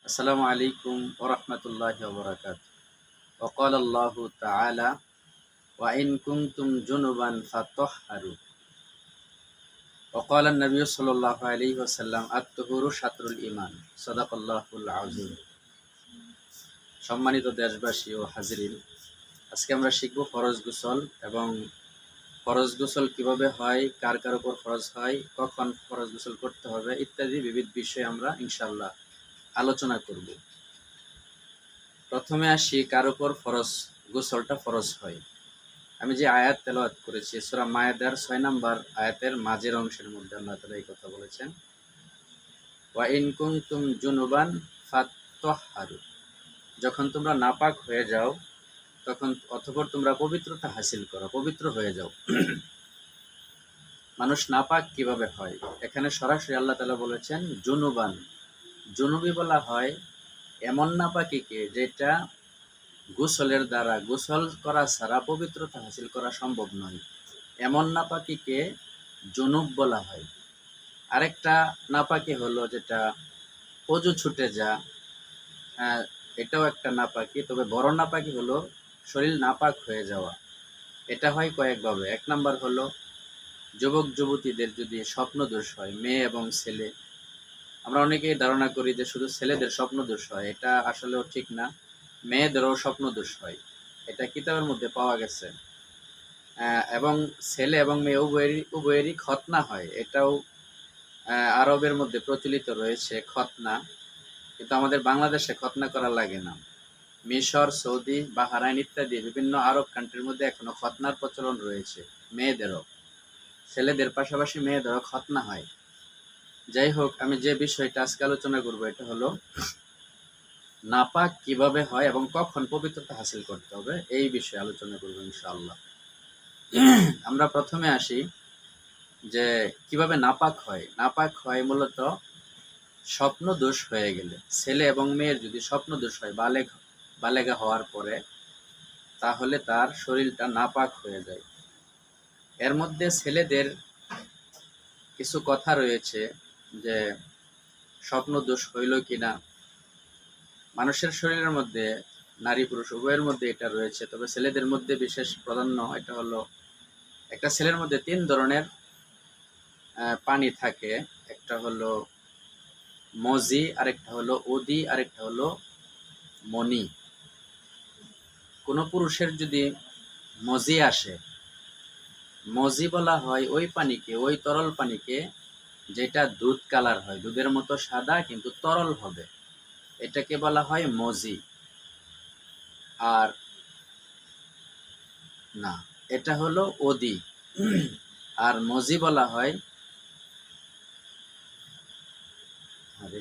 আসসালামু আলাইকুম ওয়া রাহমাতুল্লাহি ওয়া বারাকাতুহু। ওয়া ক্বালা আল্লাহু তাআলা ওয়া ইন কুনতুম জুনুবান ফাতাহহারু। ওয়া ক্বালা an-নাবিয়্যু সাল্লাল্লাহু আলাইহি ওয়াসাল্লাম আত-তুহুরু শাতরুল ঈমান। সাদাকাল্লাহুল আযীম। সম্মানিত দেশবাসী ও হাজিরিন, আজকে আমরা শিখব ফরজ গোসল এবং ফরজ গোসল কিভাবে হয়, কার কার উপর ফরজ হয়, কখন ফরজ গোসল করতে হবে ইত্যাদি বিবিধ বিষয়ে আমরা ইনশাআল্লাহ আলোচনা করব। প্রথমে আসি কার উপর ফরজ গোসলটা ফরজ হয়। আমি যে আয়াত তেলাওয়াত করেছি সূরা মায়েদার 6 নম্বর আয়াতের মাঝের অংশের মধ্যে আল্লাহ তাআলা এই কথা বলেছেন, ওয়া ইন কুনতুম জুনুবান ফাত্তাহহারু। যখন তোমরা নাপাক হয়ে যাও তখন অতঃপর তোমরা পবিত্রতা হাসিল করো, পবিত্র হয়ে যাও। মানুষ নাপাক কিভাবে হয়? এখানে সরাসরি আল্লাহ তাআলা বলেছেন জুনুবান। জুনুবি বলা হয় এমন নাপাকিকে যেটা গোসলের দ্বারা, গোসল করা ছাড়া পবিত্রতা হাসিল করা সম্ভব নয়, এমন নাপাকিকে জুনুব বলা হয়। আরেকটা নাপাকি হলো যেটা অজু ছুটে যা, এটাও একটা নাপাকি। তবে বড় নাপাকি হলো শরীর নাপাক হয়ে যাওয়া। এটা হয় কয়েকভাবে। এক নাম্বার হলো যুবক যুবতীদের যদি স্বপ্ন দোষ হয়, মেয়ে এবং ছেলে। আমরা অনেকেই ধারণা করি যে শুধু ছেলেদের স্বপ্ন দোষ হয়, এটা আসলেও ঠিক না। মেয়েদেরও স্বপ্ন দোষ হয়, এটা কিতাবের মধ্যে পাওয়া গেছে। এবং ছেলে এবং মেয়ে উভয়েরই খতনা হয়, এটাও আরবের মধ্যে প্রচলিত রয়েছে খতনা, কিন্তু আমাদের বাংলাদেশে খতনা করা লাগে না। মিশর, সৌদি, বাহরাইন ইত্যাদি বিভিন্ন আরব কান্ট্রির মধ্যে এখনো খতনার প্রচলন রয়েছে। মেয়েদেরও, ছেলেদের পাশাপাশি মেয়েদেরও খতনা হয়। যাই হোক, আমি যে বিষয়টা আজকে আলোচনা করবো এটা হলো নাপাক কিভাবে হয় এবং কখন পবিত্রতা হাসিল করতে হবে, এই বিষয়ে আলোচনা করবো ইনশাআল্লাহ। আমরা প্রথমে আসি যে কিভাবে নাপাক হয়। নাপাক হয় মূলত স্বপ্ন দোষ হয়ে গেলে। ছেলে এবং মেয়ের যদি স্বপ্ন দোষ হয় বালেগা হওয়ার পরে, তাহলে তার শরীরটা নাপাক হয়ে যায়। এর মধ্যে ছেলেদের কিছু কথা রয়েছে যে স্বপ্ন দোষ হইল কিনা। মানুষের শরীরের মধ্যে নারী পুরুষ উভয়ের মধ্যে এটা রয়েছে, তবে ছেলেদের মধ্যে বিশেষ প্রাধান্য। এটা হলো একটা ছেলের মধ্যে 3 ধরনের পানি থাকে। একটা হলো মজি, আরেকটা হলো ওদি, আরেকটা হলো মনি। কোনো পুরুষের যদি মজি আসে, মজি বলা হয় ওই পানিকে, ওই তরল পানিকে যেটা দুধ কালার হয়, দুধের মতো সাদা কিন্তু তরল হবে, এটাকে বলা হয় মজি। আর না, এটা হলো ওদি। আর মজি বলা হয়, আরে